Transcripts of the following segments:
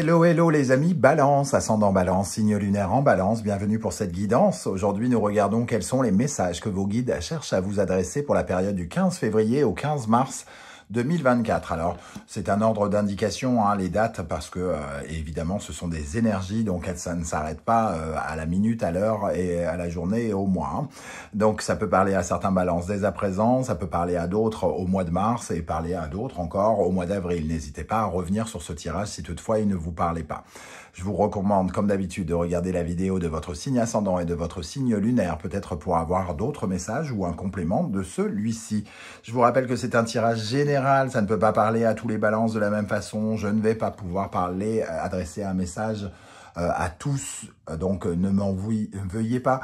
Hello, hello les amis, Balance, ascendant Balance, signe lunaire en Balance, bienvenue pour cette guidance. Aujourd'hui, nous regardons quels sont les messages que vos guides cherchent à vous adresser pour la période du 15 février au 15 mars 2024. Alors, c'est un ordre d'indication, hein, les dates, parce que, évidemment, ce sont des énergies, donc ça ne s'arrête pas à la minute, à l'heure, et à la journée et au mois. Hein. Donc, ça peut parler à certains balances dès à présent, ça peut parler à d'autres au mois de mars, et parler à d'autres encore au mois d'avril. N'hésitez pas à revenir sur ce tirage si toutefois il ne vous parlait pas. Je vous recommande, comme d'habitude, de regarder la vidéo de votre signe ascendant et de votre signe lunaire, peut-être pour avoir d'autres messages ou un complément de celui-ci. Je vous rappelle que c'est un tirage général, ça ne peut pas parler à tous les balances de la même façon. Je ne vais pas pouvoir adresser un message à tous, donc ne m'en veuillez pas,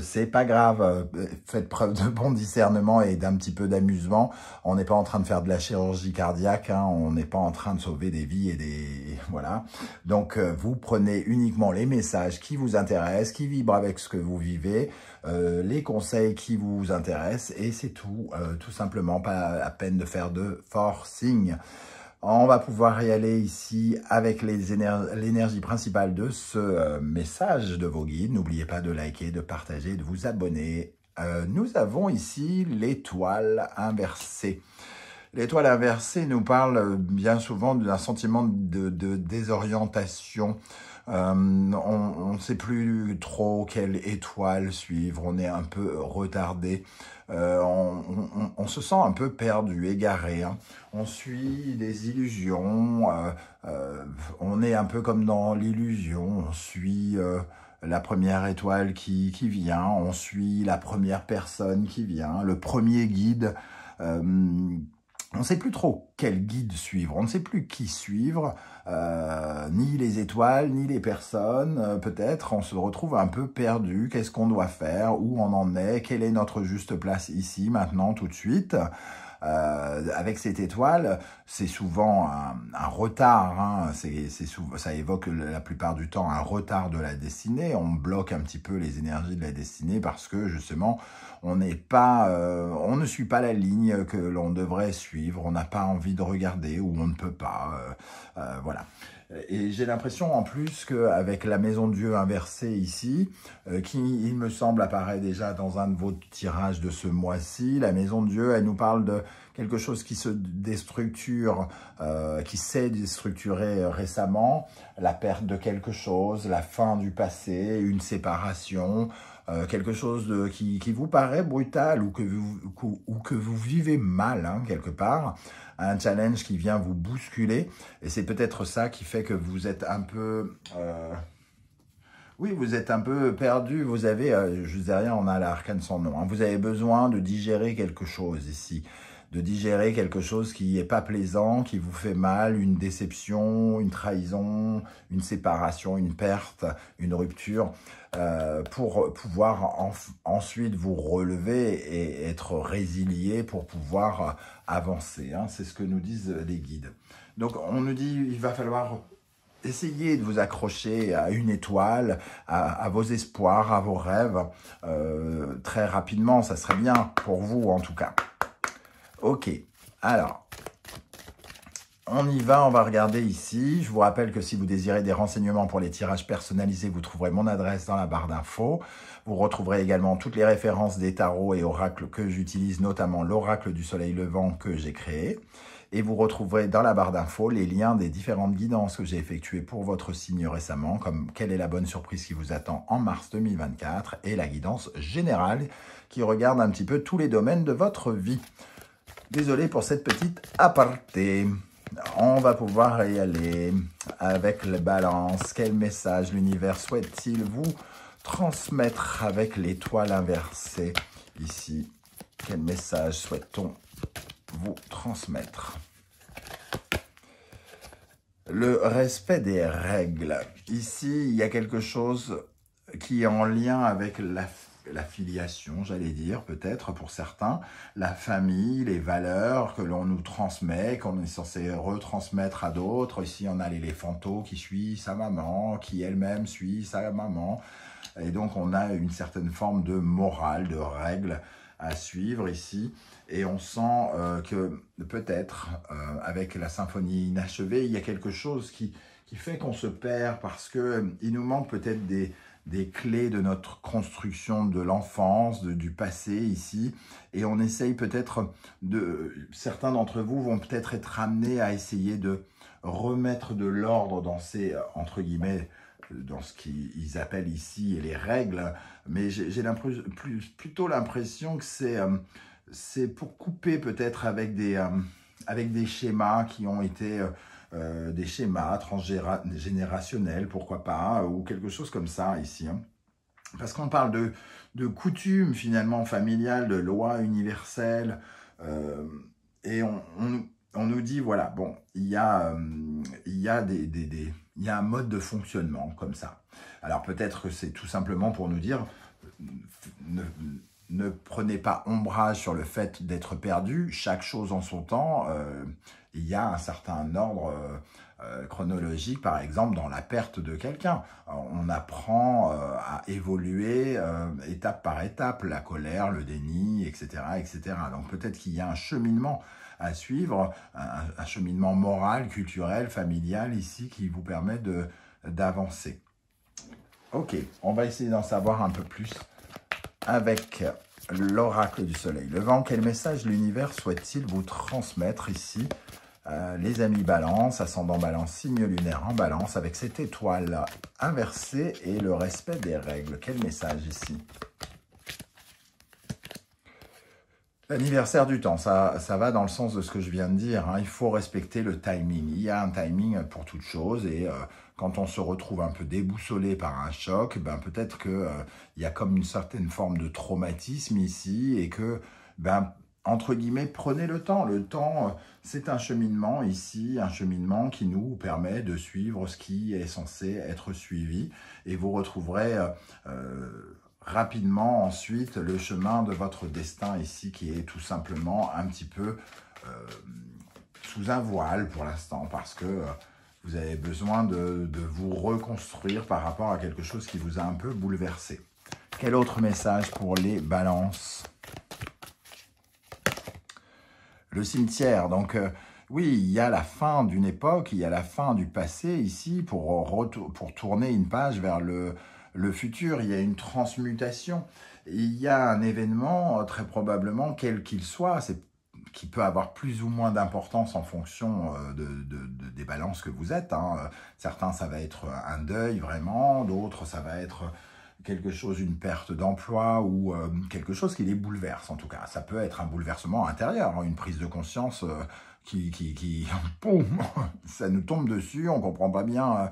c'est pas grave, faites preuve de bon discernement et d'un petit peu d'amusement. On n'est pas en train de faire de la chirurgie cardiaque, hein, on n'est pas en train de sauver des vies et des... voilà. Donc vous prenez uniquement les messages qui vous intéressent, qui vibrent avec ce que vous vivez, les conseils qui vous intéressent, et c'est tout, tout simplement, pas la peine de faire de forcing. On va pouvoir y aller ici avec l'énergie principale de ce message de vos guides. N'oubliez pas de liker, de partager, de vous abonner. Nous avons ici l'étoile inversée. L'étoile inversée nous parle bien souvent d'un sentiment de désorientation. On ne sait plus trop quelle étoile suivre, on est un peu retardé, on se sent un peu perdu, égaré, hein. On suit des illusions, on est un peu comme dans l'illusion, on suit la première étoile qui vient, on suit la première personne qui vient, le premier guide. On ne sait plus trop quel guide suivre, on ne sait plus qui suivre, ni les étoiles, ni les personnes, peut-être. On se retrouve un peu perdu, qu'est-ce qu'on doit faire, où on en est, quelle est notre juste place ici, maintenant, tout de suite. Avec cette étoile, c'est souvent un retard, hein. Ça évoque la plupart du temps un retard de la destinée. On bloque un petit peu les énergies de la destinée parce que justement, on ne suit pas la ligne que l'on devrait suivre. On n'a pas envie de regarder ou on ne peut pas. Voilà. Et j'ai l'impression en plus qu'avec la maison de Dieu inversée ici, qui il me semble apparaît déjà dans un de vos tirages de ce mois-ci, la maison de Dieu, elle nous parle de quelque chose qui se déstructure, qui s'est déstructuré récemment, la perte de quelque chose, la fin du passé, une séparation, quelque chose qui vous paraît brutal ou que vous vivez mal, hein, quelque part, un challenge qui vient vous bousculer, et c'est peut-être ça qui fait que vous êtes un peu... oui, vous êtes un peu perdu, vous avez, je sais rien, on a l'arcane sans nom, hein, vous avez besoin de digérer quelque chose ici, de digérer quelque chose qui n'est pas plaisant, qui vous fait mal, une déception, une trahison, une séparation, une perte, une rupture, pour pouvoir ensuite vous relever et être résilié pour pouvoir avancer, hein. C'est ce que nous disent les guides. Donc on nous dit il va falloir essayer de vous accrocher à une étoile, à vos espoirs, à vos rêves, très rapidement, ça serait bien pour vous en tout cas. Ok, alors, on y va, on va regarder ici. Je vous rappelle que si vous désirez des renseignements pour les tirages personnalisés, vous trouverez mon adresse dans la barre d'infos. Vous retrouverez également toutes les références des tarots et oracles que j'utilise, notamment l'oracle du soleil levant que j'ai créé. Et vous retrouverez dans la barre d'infos les liens des différentes guidances que j'ai effectuées pour votre signe récemment, comme quelle est la bonne surprise qui vous attend en mars 2024 et la guidance générale qui regarde un petit peu tous les domaines de votre vie. Désolé pour cette petite aparté. On va pouvoir y aller avec les balances. Quel message l'univers souhaite-t-il vous transmettre avec l'étoile inversée ici? Quel message souhaite-t-on vous transmettre? Le respect des règles. Ici, il y a quelque chose qui est en lien avec la filiation, j'allais dire, peut-être pour certains, la famille, les valeurs que l'on nous transmet, qu'on est censé retransmettre à d'autres. Ici, on a l'éléphanto qui suit sa maman, qui elle-même suit sa maman. Et donc, on a une certaine forme de morale, de règles à suivre ici. Et on sent que peut-être, avec la symphonie inachevée, il y a quelque chose qui qui fait qu'on se perd parce que il nous manque peut-être des clés de notre construction de l'enfance, du passé ici, et on essaye peut-être certains d'entre vous vont peut-être être amenés à essayer de remettre de l'ordre dans ces, entre guillemets, dans ce qu'ils appellent ici les règles, mais j'ai plutôt l'impression que c'est pour couper peut-être avec des schémas qui ont été des schémas transgénérationnels, pourquoi pas, ou quelque chose comme ça ici. Hein. Parce qu'on parle de coutumes finalement familiales, de lois universelles, et on nous dit, voilà, bon, il y a un mode de fonctionnement comme ça. Alors peut-être que c'est tout simplement pour nous dire, ne prenez pas ombrage sur le fait d'être perdu, chaque chose en son temps, il y a un certain ordre chronologique, par exemple, dans la perte de quelqu'un. On apprend à évoluer étape par étape, la colère, le déni, etc. etc. Donc peut-être qu'il y a un cheminement à suivre, un cheminement moral, culturel, familial ici qui vous permet d'avancer. Ok, on va essayer d'en savoir un peu plus avec l'oracle du soleil levant. Quel message l'univers souhaite-t-il vous transmettre ici, les amis balance, ascendant balance, signe lunaire en balance, avec cette étoile inversée et le respect des règles. Quel message ici? L'anniversaire du temps, ça va dans le sens de ce que je viens de dire. Hein. Il faut respecter le timing. Il y a un timing pour toute chose et quand on se retrouve un peu déboussolé par un choc, ben peut-être qu'il y a comme une certaine forme de traumatisme ici et que, ben, entre guillemets, prenez le temps. Le temps, c'est un cheminement ici, un cheminement qui nous permet de suivre ce qui est censé être suivi et vous retrouverez rapidement ensuite le chemin de votre destin ici qui est tout simplement un petit peu sous un voile pour l'instant parce que vous avez besoin de vous reconstruire par rapport à quelque chose qui vous a un peu bouleversé. Quel autre message pour les balances? Le cimetière, donc oui, il y a la fin d'une époque, il y a la fin du passé ici pour tourner une page vers le futur, il y a une transmutation, il y a un événement, très probablement, quel qu'il soit, qui peut avoir plus ou moins d'importance en fonction des balances que vous êtes. Hein. Certains, ça va être un deuil vraiment, d'autres, ça va être quelque chose, une perte d'emploi ou quelque chose qui les bouleverse en tout cas. Ça peut être un bouleversement intérieur, hein, une prise de conscience boum, ça nous tombe dessus, on comprend pas bien...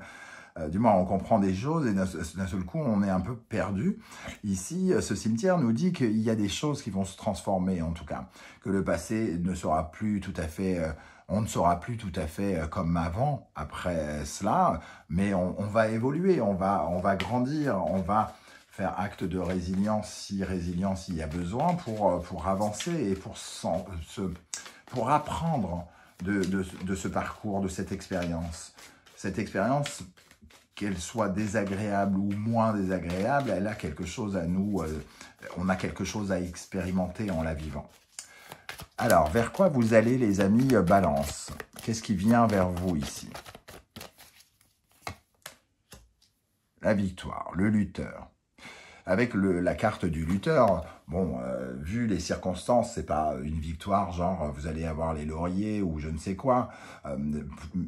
du moins, on comprend des choses et d'un seul coup, on est un peu perdu. Ici, ce cimetière nous dit qu'il y a des choses qui vont se transformer, en tout cas. Que le passé ne sera plus tout à fait... on ne sera plus tout à fait comme avant, après cela, mais on va évoluer, on va grandir, on va faire acte de résilience il y a besoin pour avancer et pour apprendre de ce parcours, de cette expérience. Cette expérience, qu'elle soit désagréable ou moins désagréable, elle a quelque chose à nous, on a quelque chose à expérimenter en la vivant. Alors, vers quoi vous allez les amis balance? Qu'est-ce qui vient vers vous ici? La victoire, le lutteur. Avec la carte du lutteur, bon, vu les circonstances, c'est pas une victoire, genre vous allez avoir les lauriers ou je ne sais quoi.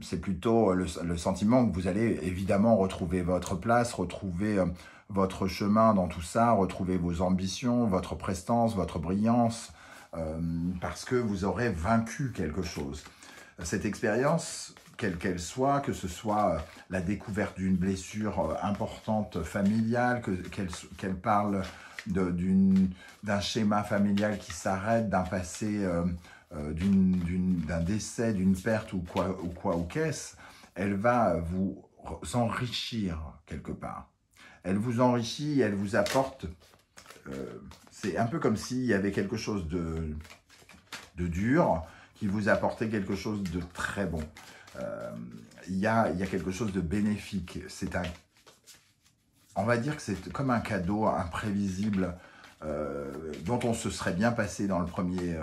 C'est plutôt le sentiment que vous allez évidemment retrouver votre place, retrouver votre chemin dans tout ça, retrouver vos ambitions, votre prestance, votre brillance, parce que vous aurez vaincu quelque chose. Cette expérience, quelle qu'elle soit, que ce soit la découverte d'une blessure importante familiale, qu'elle parle d'un schéma familial qui s'arrête, d'un passé, d'un décès, d'une perte ou qu'est-ce, elle va vous enrichir quelque part. Elle vous enrichit, elle vous apporte, c'est un peu comme s'il y avait quelque chose de dur qui vous apportait quelque chose de très bon. Il y a quelque chose de bénéfique. On va dire que c'est comme un cadeau imprévisible dont on se serait bien passé dans le premier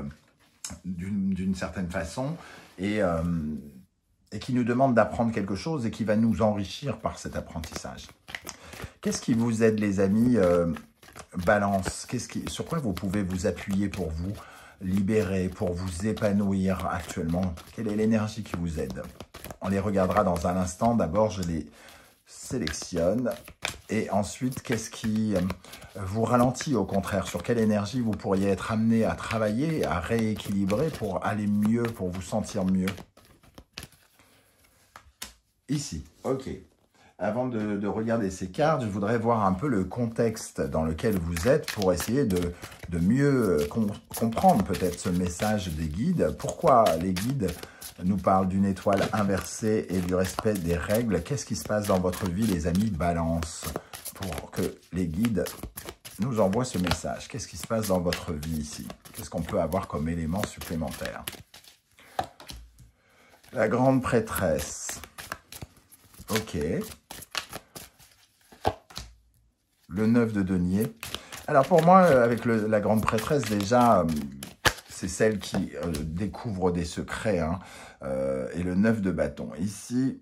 d'une certaine façon. Et et qui nous demande d'apprendre quelque chose et qui va nous enrichir par cet apprentissage. Qu'est-ce qui vous aide, les amis Balance, sur quoi vous pouvez vous appuyer pour vous libérer, pour vous épanouir actuellement? Quelle est l'énergie qui vous aide? On les regardera dans un instant. D'abord, je les sélectionne. Et ensuite, qu'est-ce qui vous ralentit au contraire? Sur quelle énergie vous pourriez être amené à travailler, à rééquilibrer pour aller mieux, pour vous sentir mieux? Ici, ok. Avant de regarder ces cartes, je voudrais voir un peu le contexte dans lequel vous êtes pour essayer de mieux comprendre peut-être ce message des guides. Pourquoi les guides nous parlent d'une étoile inversée et du respect des règles? Qu'est-ce qui se passe dans votre vie, les amis Balance, pour que les guides nous envoient ce message? Qu'est-ce qui se passe dans votre vie ici? Qu'est-ce qu'on peut avoir comme élément supplémentaire? La grande prêtresse. Ok. Le 9 de denier. Alors pour moi, avec la grande prêtresse, déjà, c'est celle qui découvre des secrets. Hein, et le 9 de bâton. Ici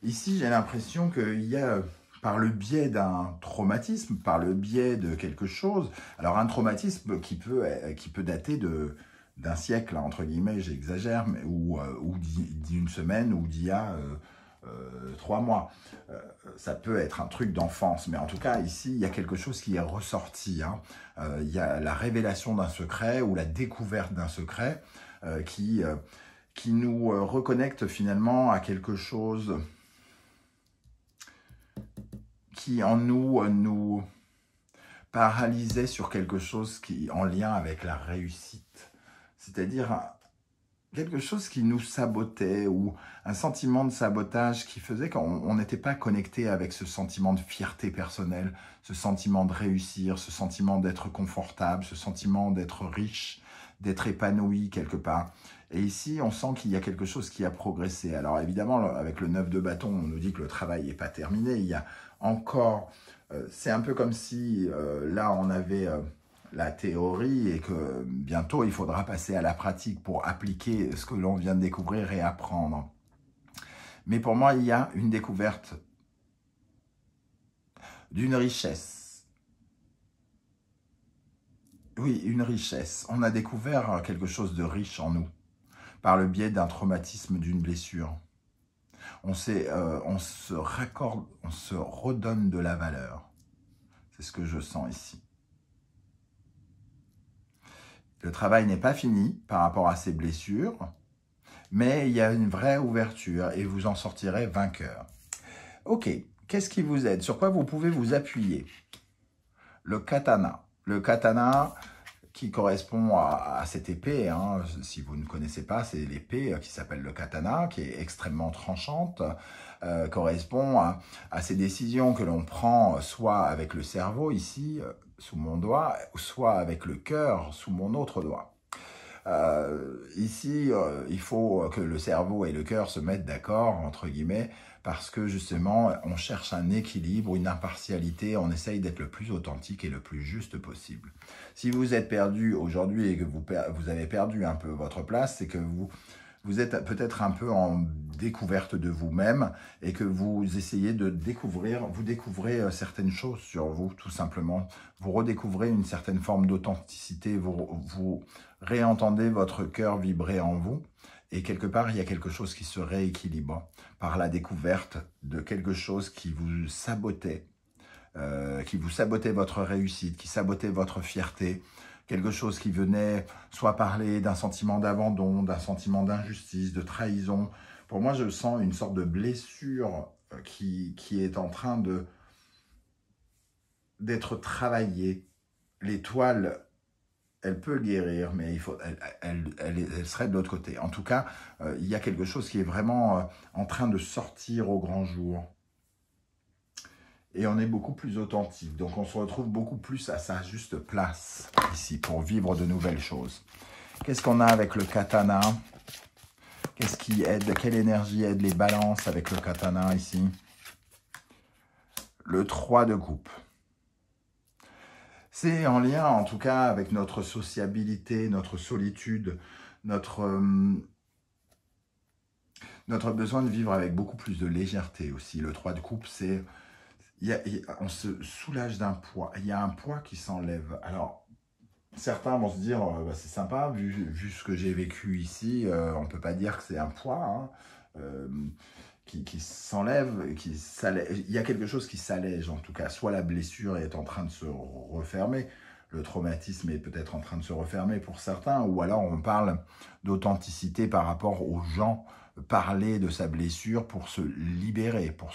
j'ai l'impression qu'il y a, par le biais d'un traumatisme, par le biais de quelque chose, alors un traumatisme qui peut dater d'un siècle, entre guillemets, j'exagère, ou d'une semaine, ou d'il y a 3 mois. Ça peut être un truc d'enfance, mais en tout cas, ici, il y a quelque chose qui est ressorti. Hein. Il y a la révélation d'un secret ou la découverte d'un secret qui nous reconnecte finalement à quelque chose qui en nous paralysait sur quelque chose qui en lien avec la réussite. C'est-à-dire quelque chose qui nous sabotait ou un sentiment de sabotage qui faisait qu'on n'était pas connecté avec ce sentiment de fierté personnelle, ce sentiment de réussir, ce sentiment d'être confortable, ce sentiment d'être riche, d'être épanoui quelque part. Et ici, on sent qu'il y a quelque chose qui a progressé. Alors évidemment, avec le 9 de bâton, on nous dit que le travail n'est pas terminé. Il y a encore... c'est un peu comme si là, on avait... la théorie et que bientôt, il faudra passer à la pratique pour appliquer ce que l'on vient de découvrir et apprendre. Mais pour moi, il y a une découverte d'une richesse. Oui, une richesse. On a découvert quelque chose de riche en nous par le biais d'un traumatisme, d'une blessure. On se raccorde, on se redonne de la valeur. C'est ce que je sens ici. Le travail n'est pas fini par rapport à ces blessures, mais il y a une vraie ouverture et vous en sortirez vainqueur. Ok, qu'est-ce qui vous aide? Sur quoi vous pouvez vous appuyer? Le katana. Le katana qui correspond à cette épée, hein. Si vous ne connaissez pas, c'est l'épée qui s'appelle le katana, qui est extrêmement tranchante, correspond à ces décisions que l'on prend soit avec le cerveau ici, sous mon doigt, soit avec le cœur sous mon autre doigt. Ici, il faut que le cerveau et le cœur se mettent d'accord, entre guillemets, parce que justement, on cherche un équilibre, une impartialité, on essaye d'être le plus authentique et le plus juste possible. Si vous êtes perdu aujourd'hui et que vous avez perdu un peu votre place, c'est que vous êtes peut-être un peu en découverte de vous-même et que vous essayez de découvrir, vous découvrez certaines choses sur vous, tout simplement. Vous redécouvrez une certaine forme d'authenticité, vous réentendez votre cœur vibrer en vous et quelque part, il y a quelque chose qui se rééquilibre par la découverte de quelque chose qui vous sabotait votre réussite, qui sabotait votre fierté, quelque chose qui venait soit parler d'un sentiment d'abandon, d'un sentiment d'injustice, de trahison. Pour moi, je sens une sorte de blessure qui est en train d'être travaillée. L'étoile, elle peut guérir, mais elle serait de l'autre côté. En tout cas, il y a quelque chose qui est vraiment en train de sortir au grand jour. Et on est beaucoup plus authentique. Donc, on se retrouve beaucoup plus à sa juste place ici pour vivre de nouvelles choses. Qu'est-ce qu'on a avec le katana? Qu'est-ce qui aide? Quelle énergie aide les balances avec le katana ici? Le 3 de coupe. C'est en lien, en tout cas, avec notre sociabilité, notre solitude, notre Notre besoin de vivre avec beaucoup plus de légèreté aussi. Le 3 de coupe, c'est... on se soulage d'un poids. Il y a un poids qui s'enlève. Alors, certains vont se dire, bah, c'est sympa, vu ce que j'ai vécu ici, on ne peut pas dire que c'est un poids hein, qui s'enlève, il y a quelque chose qui s'allège en tout cas. Soit la blessure est en train de se refermer, le traumatisme est peut-être en train de se refermer pour certains, ou alors on parle d'authenticité par rapport aux gens, parler de sa blessure pour se libérer, pour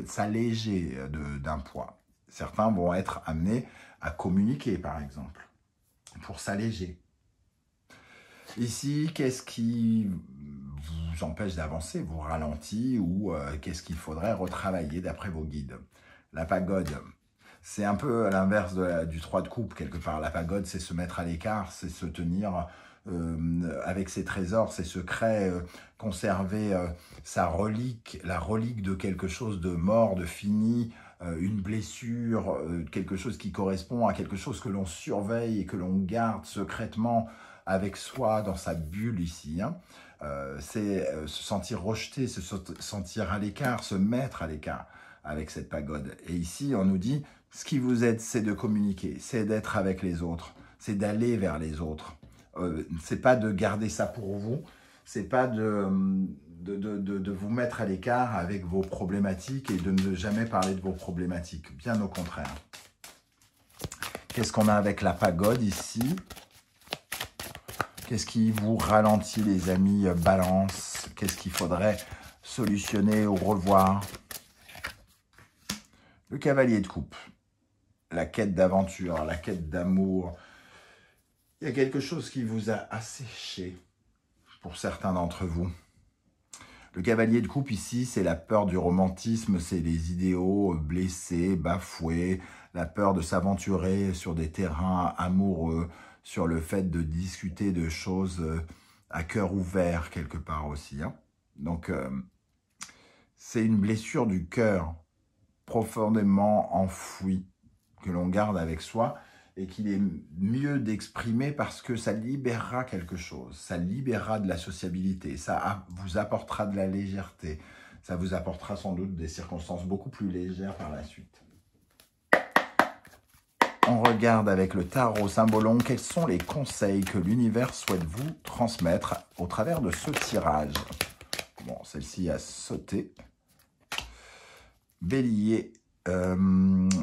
s'alléger d'un poids. Certains vont être amenés à communiquer par exemple, pour s'alléger. Ici, qu'est-ce qui vous empêche d'avancer, vous ralentit ou qu'est-ce qu'il faudrait retravailler d'après vos guides? La pagode, c'est un peu à l'inverse du 3 de coupe quelque part. La pagode, c'est se mettre à l'écart, c'est se tenir avec ses trésors, ses secrets, conserver sa relique, la relique de quelque chose de mort, de fini, une blessure, quelque chose qui correspond à quelque chose que l'on surveille et que l'on garde secrètement avec soi dans sa bulle ici. Hein. C'est se sentir rejeté, se sentir à l'écart, se mettre à l'écart avec cette pagode. Et ici, on nous dit, ce qui vous aide, c'est de communiquer, c'est d'être avec les autres, c'est d'aller vers les autres. C'est pas de garder ça pour vous, c'est pas de vous mettre à l'écart avec vos problématiques et de ne jamais parler de vos problématiques, bien au contraire. Qu'est-ce qu'on a avec la pagode ici? Qu'est-ce qui vous ralentit, les amis Balance? Qu'est-ce qu'il faudrait solutionner ou revoir? Le cavalier de coupe, la quête d'aventure, la quête d'amour. Il y a quelque chose qui vous a asséché pour certains d'entre vous. Le cavalier de coupe ici, c'est la peur du romantisme, c'est les idéaux blessés, bafoués, la peur de s'aventurer sur des terrains amoureux, sur le fait de discuter de choses à cœur ouvert quelque part aussi. Hein. Donc, c'est une blessure du cœur profondément enfouie que l'on garde avec soi et qu'il est mieux d'exprimer parce que ça libérera quelque chose, ça libérera de la sociabilité, ça vous apportera de la légèreté, ça vous apportera sans doute des circonstances beaucoup plus légères par la suite. On regarde avec le tarot Symbolon quels sont les conseils que l'univers souhaite vous transmettre au travers de ce tirage. Bon, celle-ci a sauté. Bélier,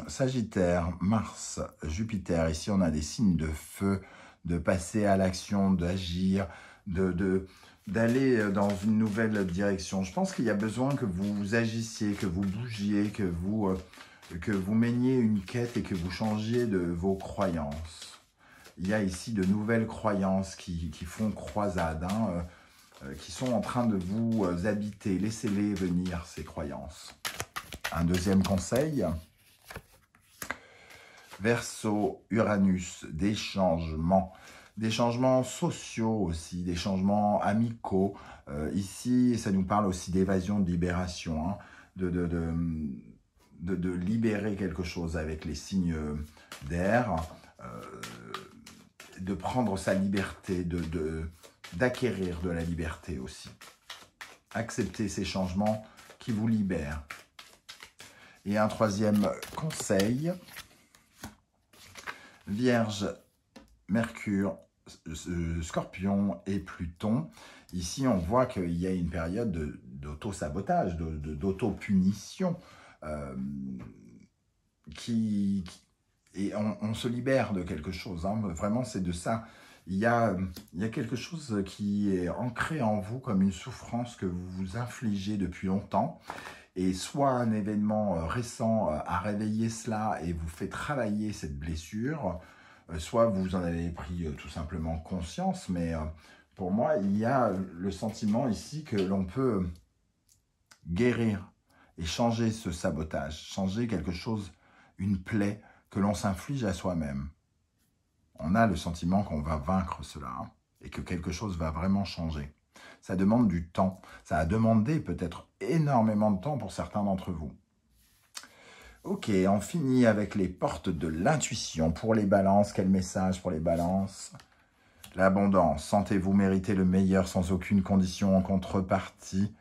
Sagittaire, Mars, Jupiter. Ici, on a des signes de feu, de passer à l'action, d'agir, d'aller dans une nouvelle direction. Je pense qu'il y a besoin que vous agissiez, que vous bougiez, que vous meniez une quête et que vous changiez de vos croyances. Il y a ici de nouvelles croyances qui font croisade, hein, qui sont en train de vous habiter. Laissez-les venir, ces croyances. Un deuxième conseil. Verseau, Uranus, des changements sociaux aussi, des changements amicaux. Ici, ça nous parle aussi d'évasion, de libération, hein, de libérer quelque chose avec les signes d'air, de prendre sa liberté, d'acquérir de la liberté aussi. Accepter ces changements qui vous libèrent. Et un troisième conseil, Vierge, Mercure, Scorpion et Pluton. Ici, on voit qu'il y a une période d'auto-sabotage, d'auto-punition. Et on se libère de quelque chose, hein. Vraiment c'est de ça. Il y a quelque chose qui est ancré en vous comme une souffrance que vous vous infligez depuis longtemps, et soit un événement récent a réveillé cela et vous fait travailler cette blessure, soit vous en avez pris tout simplement conscience, mais pour moi il y a le sentiment ici que l'on peut guérir et changer ce sabotage, changer quelque chose, une plaie que l'on s'inflige à soi-même. On a le sentiment qu'on va vaincre cela, hein, et que quelque chose va vraiment changer. Ça demande du temps. Ça a demandé peut-être énormément de temps pour certains d'entre vous. Ok, on finit avec les portes de l'intuition. Pour les balances, quel message pour les balances? L'abondance. Sentez-vous mériter le meilleur sans aucune condition en contrepartie.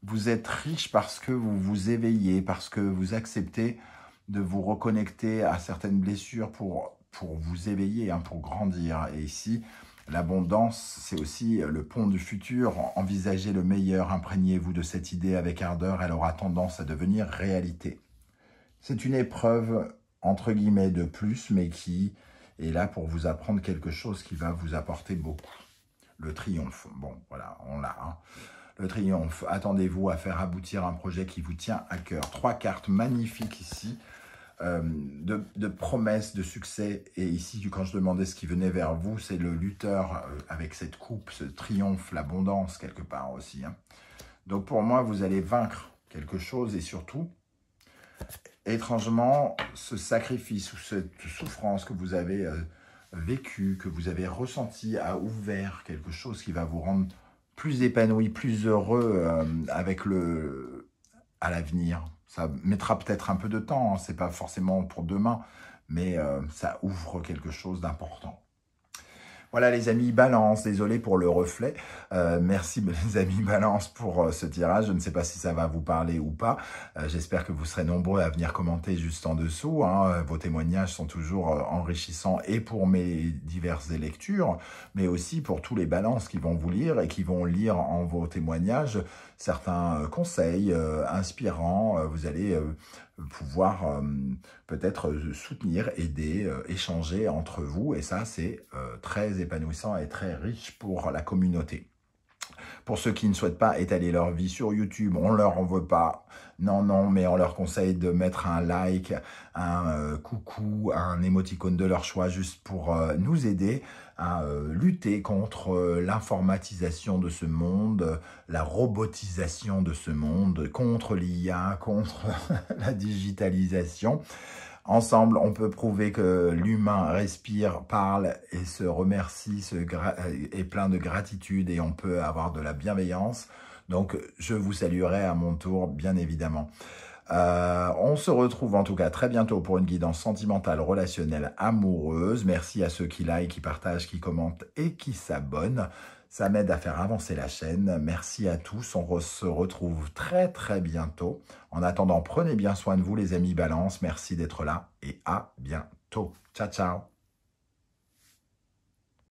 Vous êtes riche parce que vous vous éveillez, parce que vous acceptez de vous reconnecter à certaines blessures pour vous éveiller, hein, pour grandir. Et ici, l'abondance, c'est aussi le pont du futur. Envisagez le meilleur, imprégnez-vous de cette idée avec ardeur, elle aura tendance à devenir réalité. C'est une épreuve, entre guillemets, de plus, mais qui est là pour vous apprendre quelque chose qui va vous apporter beaucoup. Le triomphe, bon, voilà, on l'a. Hein. Le triomphe, attendez-vous à faire aboutir un projet qui vous tient à cœur. 3 cartes magnifiques ici, de promesses, de succès. Et ici, quand je demandais ce qui venait vers vous, c'est le lutteur avec cette coupe, ce triomphe, l'abondance quelque part aussi. Hein. Donc pour moi, vous allez vaincre quelque chose et surtout, étrangement, ce sacrifice ou cette souffrance que vous avez vécue, que vous avez ressenti, a ouvert quelque chose qui va vous rendre plus épanoui, plus heureux à l'avenir. Ça mettra peut-être un peu de temps, hein, c'est pas forcément pour demain, mais ça ouvre quelque chose d'important. Voilà les amis Balance, désolé pour le reflet. Merci les amis Balance pour ce tirage. Je ne sais pas si ça va vous parler ou pas. J'espère que vous serez nombreux à venir commenter juste en dessous. Hein. Vos témoignages sont toujours enrichissants et pour mes diverses lectures, mais aussi pour tous les Balances qui vont vous lire et qui vont lire en vos témoignages certains conseils inspirants. Vous allez pouvoir peut-être soutenir, aider, échanger entre vous. Et ça, c'est très épanouissant et très riche pour la communauté. Pour ceux qui ne souhaitent pas étaler leur vie sur YouTube, on leur en veut pas. Non, non, mais on leur conseille de mettre un like, un coucou, un émoticône de leur choix, juste pour nous aider à lutter contre l'informatisation de ce monde, la robotisation de ce monde, contre l'IA, contre la digitalisation. Ensemble, on peut prouver que l'humain respire, parle et se remercie, est plein de gratitude et on peut avoir de la bienveillance. Donc, je vous saluerai à mon tour, bien évidemment. On se retrouve en tout cas très bientôt pour une guidance sentimentale, relationnelle, amoureuse. Merci à ceux qui likent, qui partagent, qui commentent et qui s'abonnent. Ça m'aide à faire avancer la chaîne. Merci à tous. On se retrouve très très bientôt. En attendant, prenez bien soin de vous les amis Balance. Merci d'être là et à bientôt. Ciao, ciao.